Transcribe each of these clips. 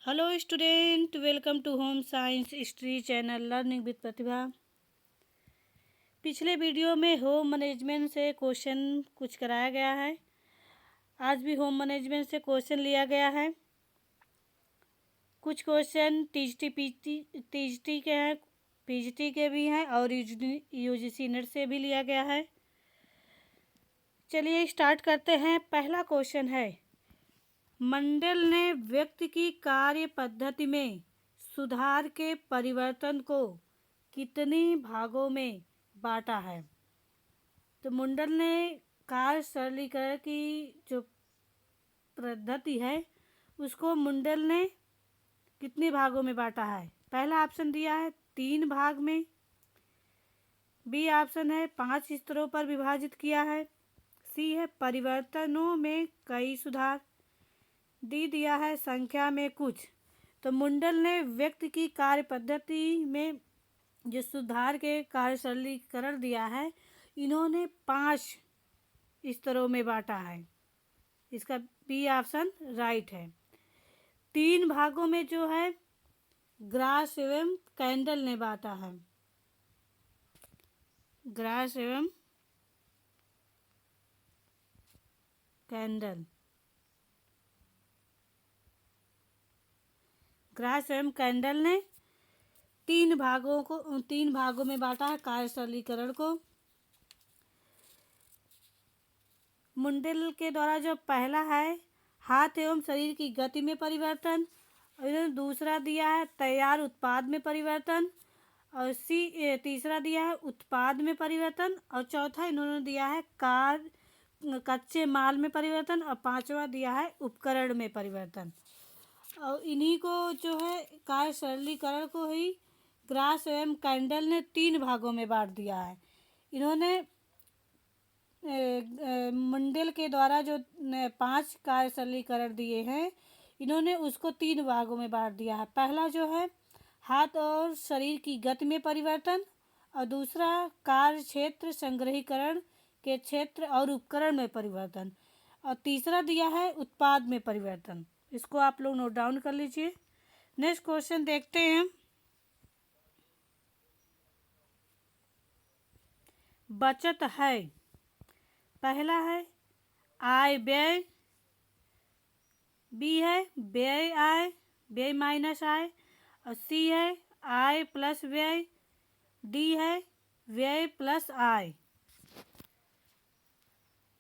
Hello student, welcome to home science history channel learning with Pratibha. पिछले वीडियो में home management से क्वेश्चन कुछ कराया गया है। आज भी होम मैनेजमेंट से क्वेश्चन लिया गया है। कुछ क्वेश्चन टीजीटी के हैं, पीजीटी के भी हैं और यूजीसी नेट से भी लिया गया है। चलिए स्टार्ट करते हैं। पहला क्वेश्चन है, मंडल ने व्यक्ति की कार्य पद्धति में सुधार के परिवर्तन को कितने भागों में बांटा है। तो मंडल ने कार्य सरलीकरण की जो पद्धति है उसको मंडल ने कितने भागों में बांटा है। पहला ऑप्शन दिया है 3 भाग में, बी ऑप्शन है 5 स्तरों पर विभाजित किया है, सी है परिवर्तनों में कई सुधार, डी दिया है संख्या में कुछ। तो मंडल ने व्यक्ति की कार्य पद्धति में जो सुधार के कार्य सरलीकरण दिया है, इन्होंने 5 स्तरों में बांटा है। इसका बी ऑप्शन राइट है। 3 भागों में जो है ग्रास एवं कैंडल ने बांटा है। ग्रास एवं कैंडल, ग्रास एवं कैंडल ने 3 भागों में बांटा है कार्य सरलीकरण को। मंडल के द्वारा जो पहला है हाथ एवं शरीर की गति में परिवर्तन, और दूसरा दिया है तैयार उत्पाद में परिवर्तन, और तीसरा दिया है उत्पाद में परिवर्तन, और चौथा इन्होंने दिया है कच्चे माल में परिवर्तन, और पांचवा दिया है उपकरण में परिवर्तन। और इन्हीं को जो है कार्य सरलीकरण को ही ग्रास एवं कैंडल ने 3 भागों में बांट दिया है। इन्होंने मंडल के द्वारा जो 5 कार्य सरलीकरण दिए हैं, इन्होंने उसको 3 भागों में बांट दिया है। पहला जो है हाथ और शरीर की गति में परिवर्तन, और दूसरा कार्य क्षेत्र संग्रहीकरण के क्षेत्र और उपकरण में परिवर्तन, और तीसरा दिया है उत्पाद में परिवर्तन। इसको आप लोग नोट डाउन कर लीजिए। नेक्स्ट क्वेश्चन देखते हैं। बचत है, पहला है आय व्यय, बी है व्यय आय, व्यय माइनस आय, और सी है आय प्लस व्यय, डी है व्यय प्लस आय।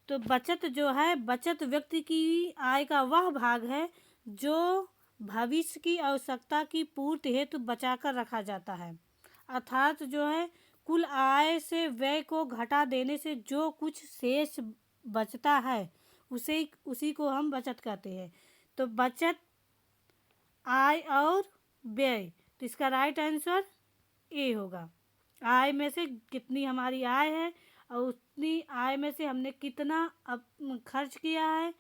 तो बचत जो है, बचत व्यक्ति की आय का वह भाग है जो भविष्य की आवश्यकता की पूर्ति हेतु बचाकर रखा जाता है। अर्थात जो है कुल आय से व्यय को घटा देने से जो कुछ शेष बचता है उसी को हम बचत कहते हैं। तो बचत, आय और व्यय, तो इसका राइट आंसर ए होगा। आय में से कितनी हमारी आय है और उतनी आय में से हमने कितना अब खर्च किया है,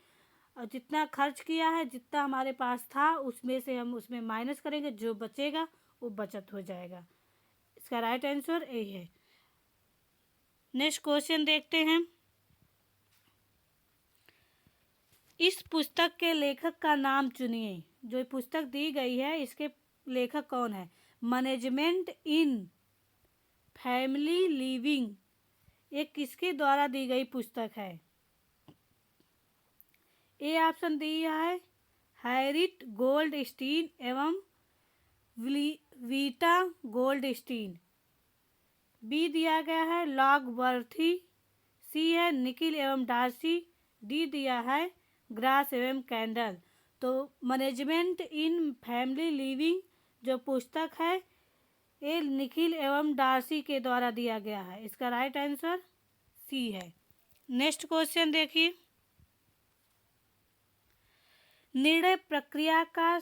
और जितना खर्च किया है जितना हमारे पास था उसमें से हम उसमें माइनस करेंगे, जो बचेगा वो बचत हो जाएगा। इसका राइट आंसर ए है। नेक्स्ट क्वेश्चन देखते हैं। इस पुस्तक के लेखक का नाम चुनिए। जो पुस्तक दी गई है इसके लेखक कौन है। मैनेजमेंट इन फैमिली लिविंग, ये किसके द्वारा दी गई पुस्तक है। ए ऑप्शन दिया है हैरिट गोल्डस्टीन एवं वीटा गोल्डस्टीन, बी दिया गया है लॉकबर्थी, सी है निकिल एवं डार्सी, डी दिया है ग्रास एवं कैंडल। तो मैनेजमेंट इन फैमिली लिविंग जो पुस्तक है ये निकिल एवं डार्सी के द्वारा दिया गया है। इसका राइट आंसर सी है। नेक्स्ट क्वेश्चन देखिए। निर्णय प्रक्रिया का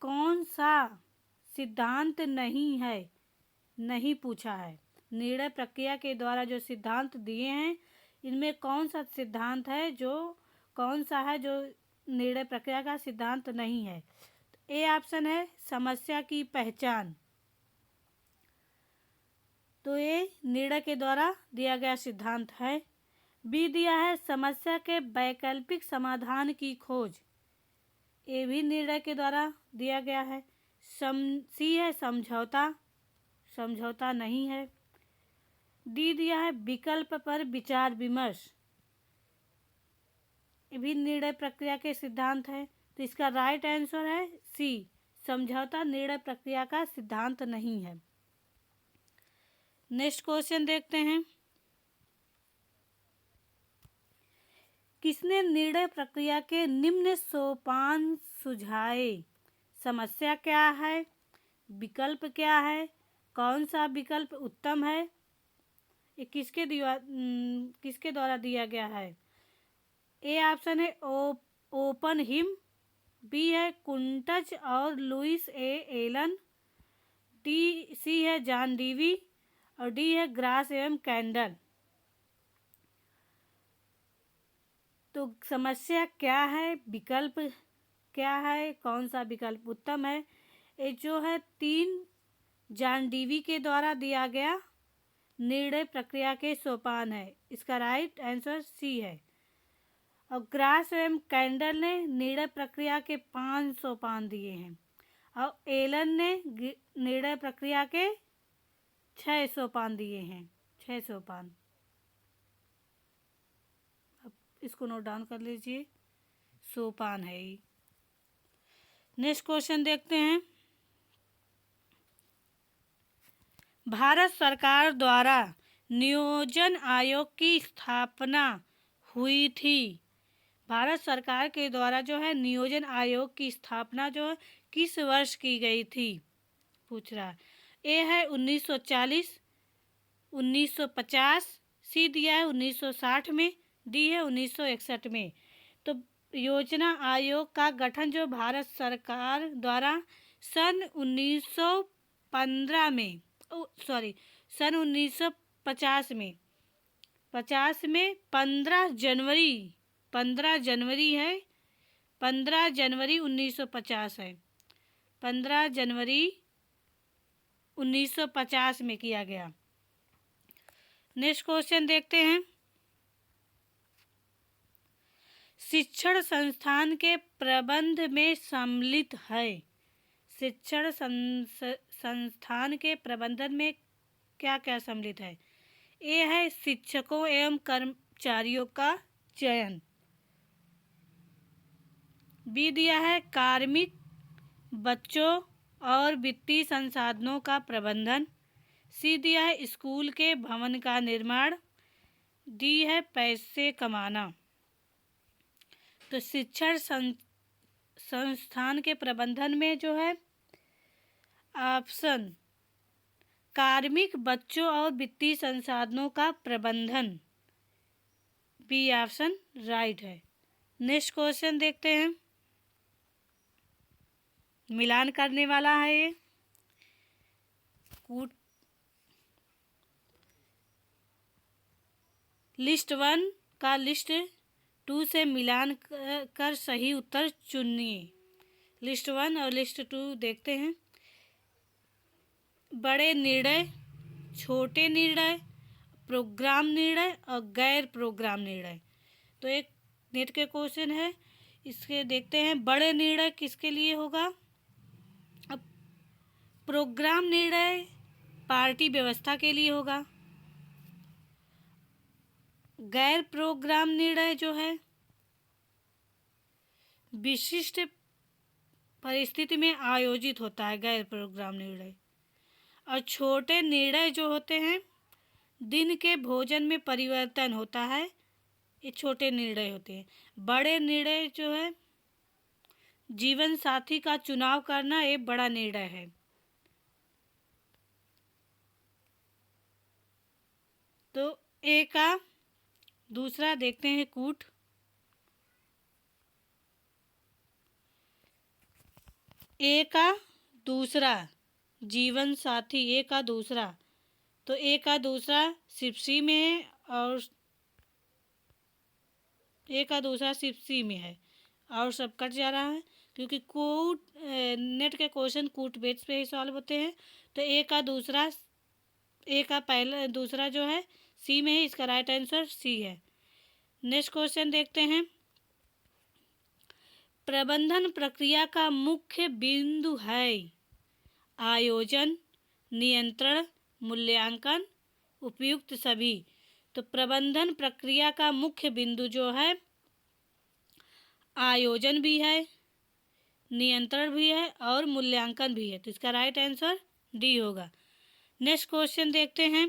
कौन सा सिद्धांत नहीं पूछा है। निर्णय प्रक्रिया के द्वारा जो सिद्धांत दिए हैं इनमें कौन सा सिद्धांत है जो निर्णय प्रक्रिया का सिद्धांत नहीं है। ए ऑप्शन है समस्या की पहचान, तो ये निर्णय के द्वारा दिया गया सिद्धांत है। बी दिया है समस्या के वैकल्पिक समाधान की खोज, ए भी निर्णय के द्वारा दिया गया है। सी है समझौता, समझौता नहीं है। डी दिया है विकल्प पर विचार विमर्श, ये भी निर्णय प्रक्रिया के सिद्धांत है। तो इसका राइट आंसर है सी, समझौता निर्णय प्रक्रिया का सिद्धांत नहीं है। नेक्स्ट क्वेश्चन देखते हैं। किसने निर्णय प्रक्रिया के निम्न सोपान सुझाए? समस्या क्या है, विकल्प क्या है, कौन सा विकल्प उत्तम है, ये किसके द्वारा दिया गया है? ए ऑप्शन है ओपन हिम, बी है कुंटज और लुइस ए एलन, सी है जॉन डीवी और डी है ग्रास एवं कैंडल। तो समस्या क्या है, विकल्प क्या है, कौन सा विकल्प उत्तम है? ये जो है 3 जॉन डीवी के द्वारा दिया गया निर्णय प्रक्रिया के सोपान है। इसका राइट आंसर सी है। और ग्रास एवं कैंडल ने निर्णय प्रक्रिया के 5 सोपान दिए हैं और एलन ने निर्णय प्रक्रिया के 6 सोपान दिए हैं, 6 सोपान। अब इसको नोट डाउन कर लीजिए, सोपान है ये। नेक्स्ट क्वेश्चन देखते हैं। भारत सरकार द्वारा नियोजन आयोग की स्थापना हुई थी। भारत सरकार के द्वारा जो है नियोजन आयोग की स्थापना जो है किस वर्ष की गई थी, पूछ रहा है। ए है 1940, 1950, सी दिया है 1960 में, डी है 1961 में। तो योजना आयोग का गठन जो भारत सरकार द्वारा सन 1915 में सन 1950 में 15 जनवरी है, 15 जनवरी 1950 है, 15 जनवरी 1950 में किया गया। नेक्स्ट क्वेश्चन देखते हैं। शिक्षण संस्थान के प्रबंध में सम्मिलित है। शिक्षण संस्थान के प्रबंधन में क्या क्या सम्मिलित है? ए है शिक्षकों एवं कर्मचारियों का चयन, बी दिया है कार्मिक बच्चों और वित्तीय संसाधनों का प्रबंधन, सी दिया है स्कूल के भवन का निर्माण, डी है पैसे कमाना। तो शिक्षण संस्थान के प्रबंधन में जो है ऑप्शन कार्मिक बच्चों और वित्तीय संसाधनों का प्रबंधन, बी ऑप्शन राइट है। नेक्स्ट क्वेश्चन देखते हैं। मिलान करने वाला है ये। लिस्ट 1 का लिस्ट 2 से मिलान कर सही उत्तर चुनिए। लिस्ट 1 और लिस्ट 2 देखते हैं। बड़े निर्णय, छोटे निर्णय, प्रोग्राम निर्णय और गैर प्रोग्राम निर्णय। तो एक नेट के क्वेश्चन है, इसके देखते हैं। बड़े निर्णय किसके लिए होगा? अब प्रोग्राम निर्णय पार्टी व्यवस्था के लिए होगा। गैर प्रोग्राम निर्णय जो है विशिष्ट परिस्थिति में आयोजित होता है, गैर प्रोग्राम निर्णय। और छोटे निर्णय जो होते हैं दिन के भोजन में परिवर्तन होता है, ये छोटे निर्णय होते हैं। बड़े निर्णय जो है जीवन साथी का चुनाव करना, एक बड़ा निर्णय है। तो ए का दूसरा देखते हैं कूट। ए का दूसरा जीवन साथी, ए का दूसरा, तो ए का दूसरा सिर्फ सी में है और ए का दूसरा सिर्फ सी में है और सब कट जा रहा है, क्योंकि कूट नेट के क्वेश्चन कूट बेस पे ही सॉल्व होते हैं। तो ए का पहला दूसरा जो है सी में है, इसका राइट आंसर सी है। नेक्स्ट क्वेश्चन देखते हैं। प्रबंधन प्रक्रिया का मुख्य बिंदु है आयोजन, नियंत्रण, मूल्यांकन, उपयुक्त सभी। तो प्रबंधन प्रक्रिया का मुख्य बिंदु जो है आयोजन भी है, नियंत्रण भी है और मूल्यांकन भी है। तो इसका राइट आंसर डी होगा। नेक्स्ट क्वेश्चन देखते हैं।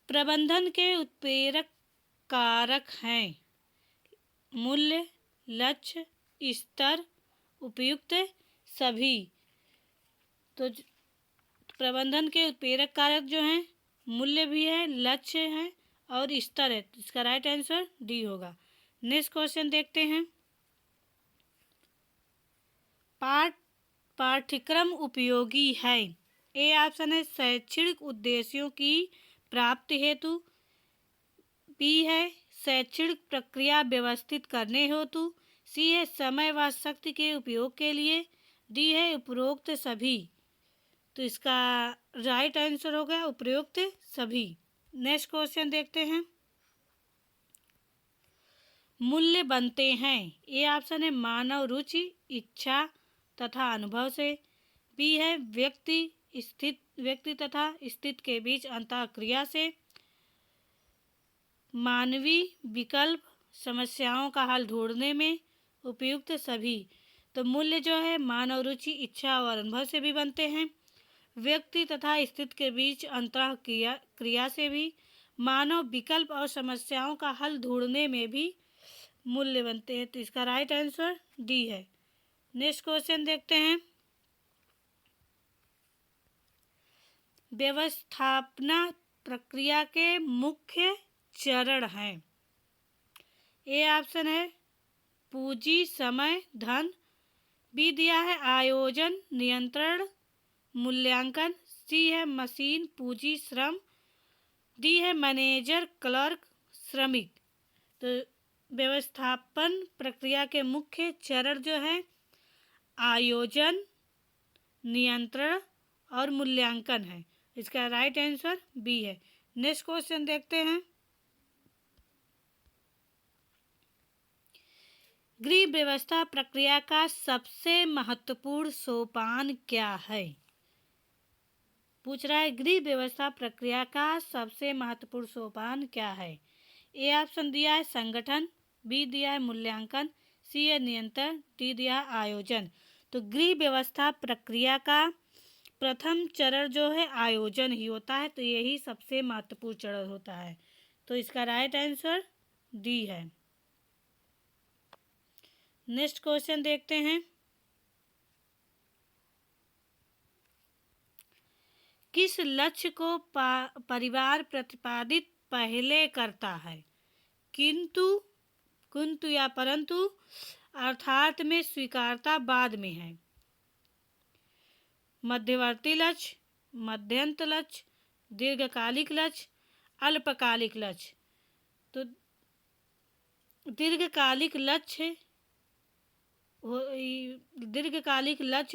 प्रबंधन के उत्प्रेरक कारक हैं मूल्य, लक्ष्य, स्तर, उपयुक्त सभी। तो प्रबंधन के उत्प्रेरक कारक जो हैं मूल्य भी है, लक्ष्य है और स्तर है। तो इसका राइट आंसर डी होगा। नेक्स्ट क्वेश्चन देखते हैं। पाठ्यक्रम उपयोगी है। ए ऑप्शन है शैक्षणिक उद्देश्यों की प्राप्ति हेतु, बी है शैक्षणिक प्रक्रिया व्यवस्थित करने हेतु, सी है समय व शक्ति के उपयोग के लिए, डी है उपरोक्त सभी। तो इसका राइट आंसर होगा उपरोक्त सभी। नेक्स्ट क्वेश्चन देखते हैं। मूल्य बनते हैं। ए ऑप्शन है मानव रुचि, इच्छा तथा अनुभव से, बी है व्यक्ति तथा स्थिति के बीच अंतःक्रिया से, मानवीय विकल्प समस्याओं का हल ढूंढने में, उपयुक्त सभी। तो मूल्य जो है मानव रुचि, इच्छा और अनुभव से भी बनते हैं, व्यक्ति तथा स्थिति के बीच अंतःक्रिया से भी, मानव विकल्प और समस्याओं का हल ढूंढने में भी मूल्य बनते हैं। तो इसका राइट आंसर डी है। नेक्स्ट क्वेश्चन देखते हैं। व्यवस्थापना प्रक्रिया के मुख्य चरण हैं। ए ऑप्शन है पूंजी, समय, धन, बी दिया है आयोजन, नियंत्रण, मूल्यांकन, सी है मशीन, पूंजी, श्रम, डी है मैनेजर, क्लर्क, श्रमिक। तो व्यवस्थापन प्रक्रिया के मुख्य चरण जो है आयोजन, नियंत्रण और मूल्यांकन है। इसका राइट आंसर बी है। नेक्स्ट क्वेश्चन देखते हैं। गृह व्यवस्था प्रक्रिया का सबसे महत्वपूर्ण सोपान क्या है? पूछ रहा है गृह व्यवस्था प्रक्रिया का सबसे महत्वपूर्ण सोपान क्या है? ए ऑप्शन दिया है संगठन, बी दिया है मूल्यांकन, सी है नियंत्रण, डी दिया है आयोजन। तो गृह व्यवस्था प्रक्रिया का प्रथम चरण जो है आयोजन ही होता है। तो यही सबसे महत्वपूर्ण चरण होता है। तो इसका राइट आंसर डी है। नेक्स्ट क्वेश्चन देखते हैं। किस लक्ष्य को परिवार प्रतिपादित पहले करता है? किंतु या परंतु, अर्थात में स्वीकारता बाद में है, मध्यवर्ती लक्ष्य, मध्यंतर लक्ष्य, दीर्घकालिक लक्ष्य, अल्पकालिक लक्ष्य। तो दीर्घकालिक लक्ष्य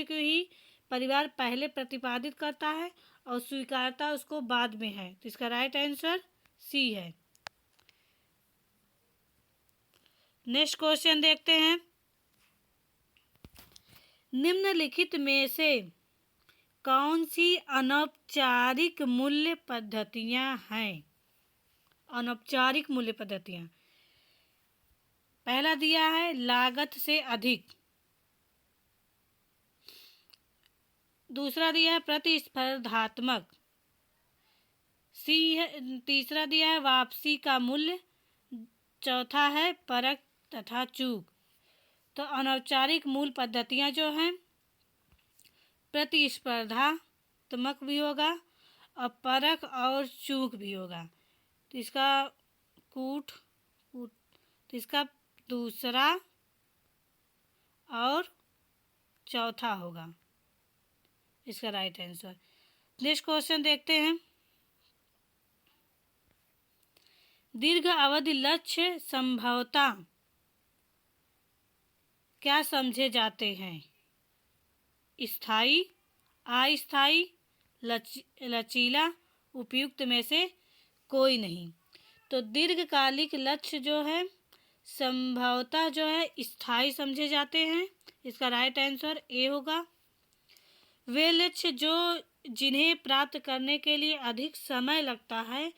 को ही परिवार पहले प्रतिपादित करता है और स्वीकारता उसको बाद में है। तो इसका राइट आंसर सी है। नेक्स्ट क्वेश्चन देखते हैं। निम्नलिखित में से कौन सी अनौपचारिक मूल्य पद्धतियां हैं? अनौपचारिक मूल्य पद्धतियां। पहला दिया है लागत से अधिक, दूसरा दिया है प्रतिस्पर्धात्मक, तीसरा दिया है वापसी का मूल्य, चौथा है परख तथा चूक। तो अनौपचारिक मूल पद्धतियां जो हैं प्रतिस्पर्धात्मक भी होगा और परख और चूक भी होगा। तो इसका दूसरा और चौथा होगा इसका राइट आंसर। नेक्स्ट क्वेश्चन देखते हैं। दीर्घ अवधि लक्ष्य संभवतः क्या समझे जाते हैं? स्थायी, अस्थायी, लचीला, उपयुक्त में से कोई नहीं। तो दीर्घकालिक लक्ष्य जो है संभवतः जो है स्थायी समझे जाते हैं। इसका राइट आंसर ए होगा। वे लक्ष्य जो जिन्हें प्राप्त करने के लिए अधिक समय लगता है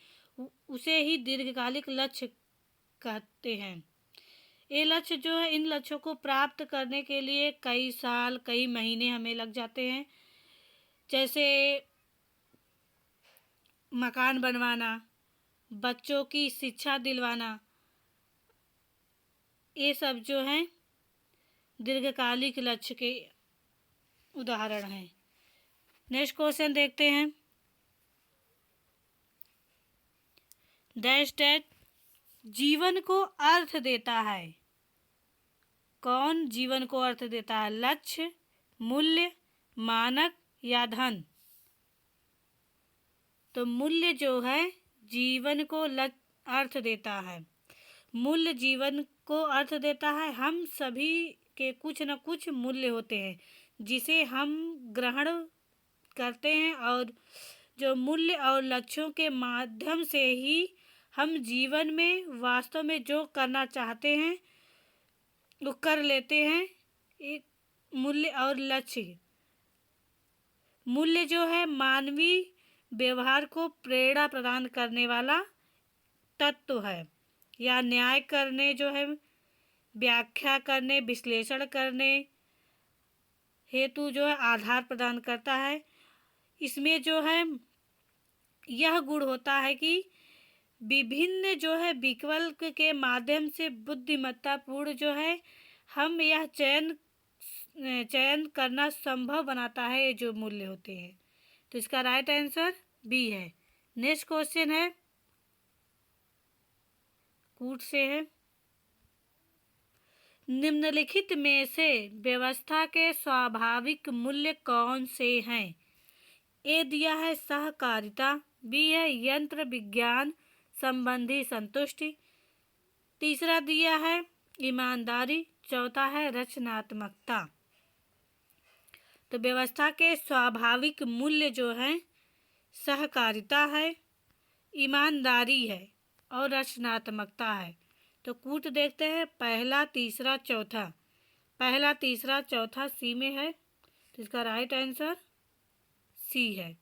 उसे ही दीर्घकालिक लक्ष्य कहते हैं। ये लक्ष्य जो है, इन लक्ष्यों को प्राप्त करने के लिए कई साल कई महीने हमें लग जाते हैं, जैसे मकान बनवाना, बच्चों की शिक्षा दिलवाना, ये सब जो हैं दीर्घकालिक लक्ष्य के उदाहरण हैं। नेक्स्ट क्वेश्चन देखते हैं। डैश डैश जीवन को अर्थ देता है। कौन जीवन को अर्थ देता है? लक्ष्य, मूल्य, मानक या धन? तो मूल्य जो है जीवन को अर्थ देता है। मूल्य जीवन को अर्थ देता है। हम सभी के कुछ न कुछ मूल्य होते हैं जिसे हम ग्रहण करते हैं, और जो मूल्य और लक्ष्यों के माध्यम से ही हम जीवन में वास्तव में जो करना चाहते हैं वो कर लेते हैं। एक मूल्य और लक्ष्य। मूल्य जो है मानवीय व्यवहार को प्रेरणा प्रदान करने वाला तत्व है, या न्याय करने जो है, व्याख्या करने, विश्लेषण करने हेतु जो है आधार प्रदान करता है। इसमें जो है यह गुण होता है कि विभिन्न जो है विकल्प के माध्यम से बुद्धिमत्तापूर्ण जो है हम यह चयन करना संभव बनाता है, ये जो मूल्य होते हैं। तो इसका राइट आंसर बी है। नेक्स्ट क्वेश्चन है, कूट से है। निम्नलिखित में से व्यवस्था के स्वाभाविक मूल्य कौन से हैं? ए दिया है सहकारिता, बी है यंत्र विज्ञान संबंधी संतुष्टि, तीसरा दिया है ईमानदारी, चौथा है रचनात्मकता। तो व्यवस्था के स्वाभाविक मूल्य जो हैं सहकारिता है, ईमानदारी है और रचनात्मकता है। तो कूट देखते हैं, पहला तीसरा चौथा। पहला तीसरा चौथा सी में है, तो इसका राइट आंसर सी है।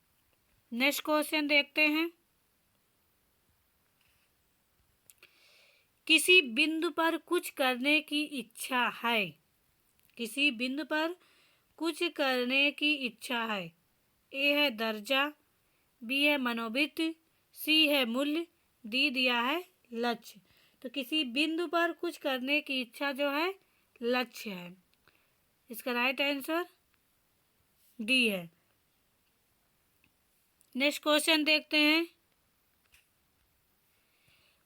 नेक्स्ट क्वेश्चन देखते हैं। किसी बिंदु पर कुछ करने की इच्छा है। किसी बिंदु पर कुछ करने की इच्छा है। ए है दर्जा, बी है मनोवृत्ति, सी है मूल्य, डी दिया है लक्ष्य। तो किसी बिंदु पर कुछ करने की इच्छा जो है लक्ष्य है। इसका राइट आंसर डी है। नेक्स्ट क्वेश्चन देखते हैं।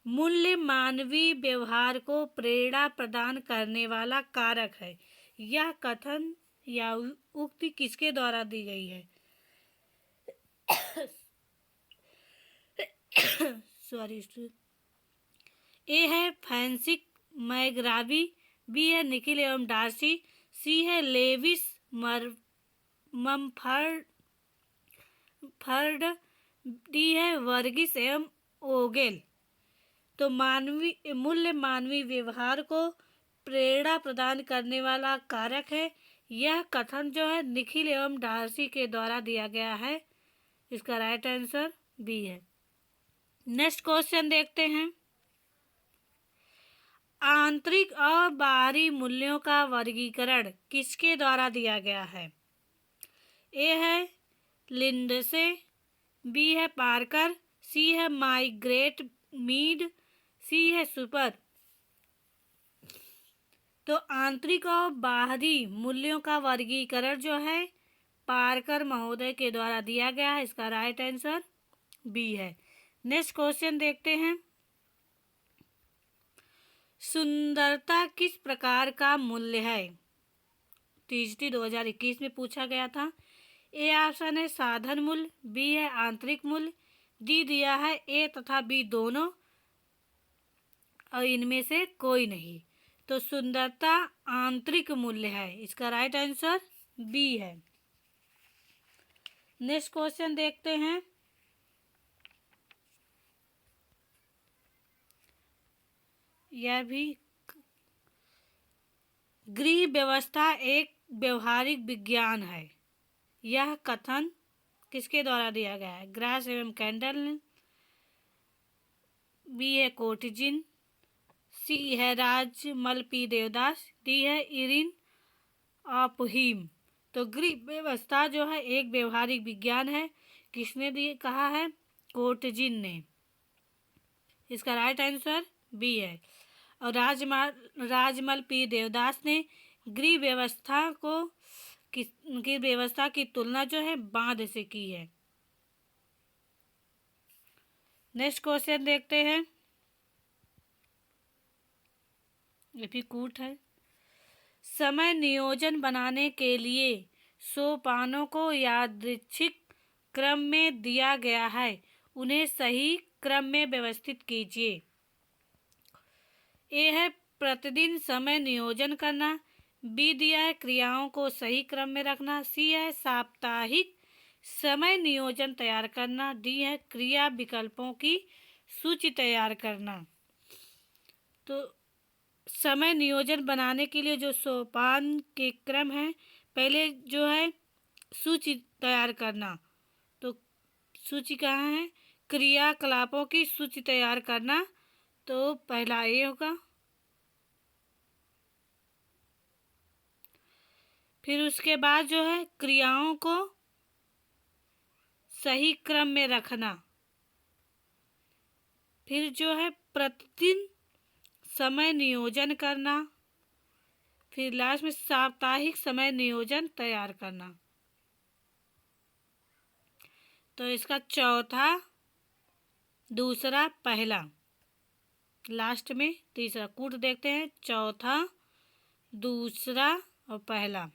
मूल्य मानवीय व्यवहार को प्रेरणा प्रदान करने वाला कारक है। यह कथन या उक्ति किसके द्वारा दी गई है? सॉरी। ए है फ्रांसिस मैग्रावी, बी है निखिल एवं डार्सी, सी है लेविस मम्फर्ड, डी है वर्गीस एवं ओगेल। तो मूल्य मानवीय व्यवहार को प्रेरणा प्रदान करने वाला कारक है। यह कथन जो है निखिल एवं डार्सी के द्वारा दिया गया है। इसका राइट आंसर बी है। नेक्स्ट क्वेश्चन देखते हैं। आंतरिक और बाहरी मूल्यों का वर्गीकरण किसके द्वारा दिया गया है? ए है लिंडसे, बी है पार्कर, सी है माइग्रेट मीड, सी है सुपर। तो आंतरिक और बाहरी मूल्यों का वर्गीकरण जो है पार्कर महोदय के द्वारा दिया गया है। इसका राइट आंसर बी है। नेक्स्ट क्वेश्चन देखते हैं। सुंदरता किस प्रकार का मूल्य है? टीजीटी 2021 में पूछा गया था। ए ऑप्शन है साधन मूल्य, बी है आंतरिक मूल्य, डी दिया है ए तथा बी दोनों और इनमें से कोई नहीं। तो सुंदरता आंतरिक मूल्य है। इसका राइट आंसर बी है। नेक्स्ट क्वेश्चन देखते हैं। यह भी गृह व्यवस्था एक व्यवहारिक विज्ञान है। यह कथन किसके द्वारा दिया गया है? ग्रास एवं कैंडल ने। बी है कोटजिन, सी है राजमल पी देवदास, डी है इरिन ऑपहीम। तो गृह व्यवस्था जो है एक व्यवहारिक विज्ञान है, किसने दिए कहा है? कोटजिन ने। इसका राइट आंसर बी है। और राजमल पी देवदास ने गृह व्यवस्था की तुलना जो है बांध से की है। नेक्स्ट क्वेश्चन देखते हैं। ये भी कूट है। समय नियोजन बनाने के लिए सोपानों को यादृच्छिक क्रम में दिया गया है, उन्हें सही क्रम में व्यवस्थित कीजिए। ए है प्रतिदिन समय नियोजन करना, बी दिया है क्रियाओं को सही क्रम में रखना, सी है साप्ताहिक समय नियोजन तैयार करना, डी है क्रिया विकल्पों की सूची तैयार करना। तो समय नियोजन बनाने के लिए जो सोपान के क्रम है, पहले जो है सूची तैयार करना। तो सूची कहाँ है? क्रियाकलापों की सूची तैयार करना, तो पहला ए होगा। फिर उसके बाद जो है क्रियाओं को सही क्रम में रखना, फिर जो है प्रतिदिन समय नियोजन करना, फिर लास्ट में साप्ताहिक समय नियोजन तैयार करना। तो इसका चौथा, दूसरा, पहला, लास्ट में तीसरा कूट देखते हैं। चौथा, दूसरा और पहला।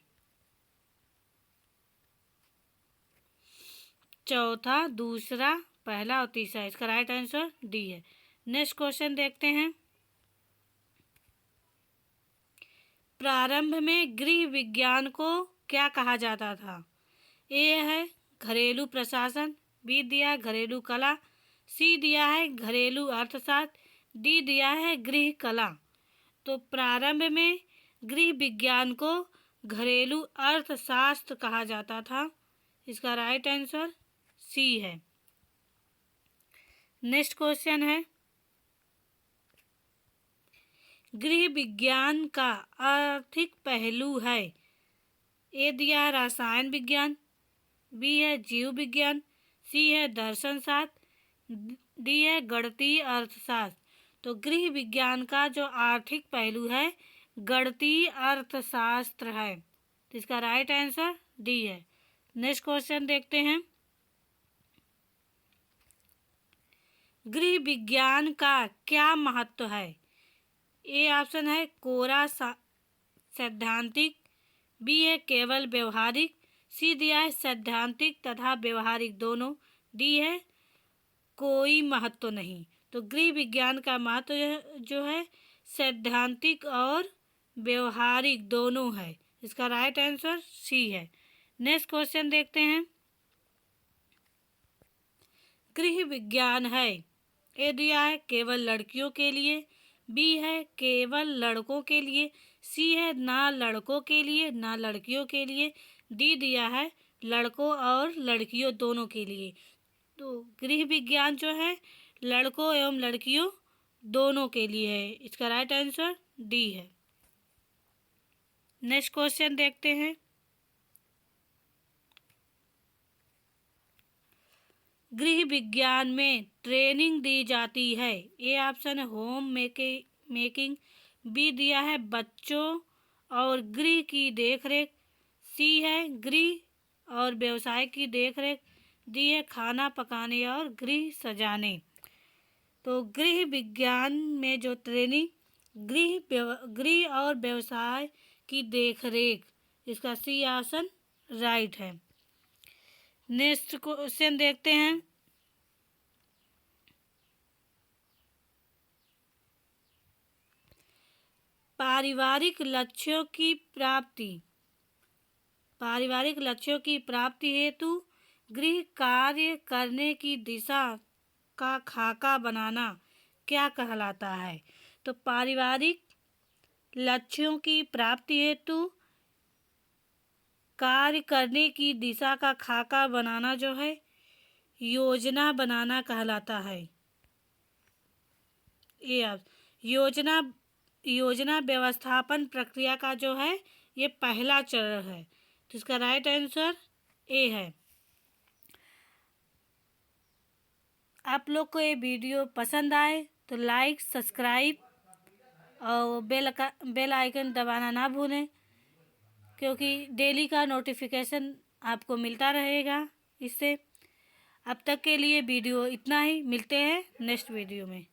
चौथा, दूसरा, पहला और तीसरा। इसका राइट आंसर डी है। नेक्स्ट क्वेश्चन देखते हैं। प्रारंभ में गृह विज्ञान को क्या कहा जाता था? ए है घरेलू प्रशासन, बी दिया है घरेलू कला, सी दिया है घरेलू अर्थशास्त्र, डी दिया है गृह कला। तो प्रारंभ में गृह विज्ञान को घरेलू अर्थशास्त्र कहा जाता था। इसका राइट आंसर सी है। नेक्स्ट क्वेश्चन है, गृह विज्ञान का आर्थिक पहलू है। ए दिया है रसायन विज्ञान, बी है जीव विज्ञान, सी है दर्शन शास्त्र, डी है गणितीय अर्थशास्त्र। तो गृह विज्ञान का जो आर्थिक पहलू है गणितीय अर्थशास्त्र है। तो इसका राइट आंसर डी है। नेक्स्ट क्वेश्चन देखते हैं। गृह विज्ञान का क्या महत्व है? ए ऑप्शन है कोरा सैद्धांतिक, बी है केवल व्यवहारिक, सी दिया है सैद्धांतिक तथा व्यवहारिक दोनों, डी है कोई महत्व नहीं। तो गृह विज्ञान का महत्व जो है सैद्धांतिक और व्यवहारिक दोनों है। इसका राइट आंसर सी है। नेक्स्ट क्वेश्चन देखते हैं। गृह विज्ञान है, ए दिया है केवल लड़कियों के लिए, बी है केवल लड़कों के लिए, सी है ना लड़कों के लिए ना लड़कियों के लिए, डी दिया है लड़कों और लड़कियों दोनों के लिए। तो गृह विज्ञान जो है लड़कों एवं लड़कियों दोनों के लिए है। इसका राइट आंसर डी है। नेक्स्ट क्वेश्चन देखते हैं। गृह विज्ञान में ट्रेनिंग दी जाती है। ए ऑप्शन है होम मेकिंग, बी दिया है बच्चों और गृह की देखरेख, सी है गृह और व्यवसाय की देखरेख, डी है खाना पकाने और गृह सजाने। तो गृह विज्ञान में जो ट्रेनिंग गृह और व्यवसाय की देखरेख, इसका सी ऑप्शन राइट है। नेक्स्ट क्वेश्चन देखते हैं। पारिवारिक लक्ष्यों की प्राप्ति हेतु गृह कार्य करने की दिशा का खाका बनाना क्या कहलाता है? तो पारिवारिक लक्ष्यों की प्राप्ति हेतु कार्य करने की दिशा का खाका बनाना जो है योजना बनाना कहलाता है। ये अब योजना योजना व्यवस्थापन प्रक्रिया का जो है ये पहला चरण है, तो इसका राइट आंसर ए है। आप लोग को ये वीडियो पसंद आए तो लाइक, सब्सक्राइब और बेल आइकन दबाना ना भूलें, क्योंकि डेली का नोटिफिकेशन आपको मिलता रहेगा इससे। अब तक के लिए वीडियो इतना ही, मिलते हैं नेक्स्ट वीडियो में।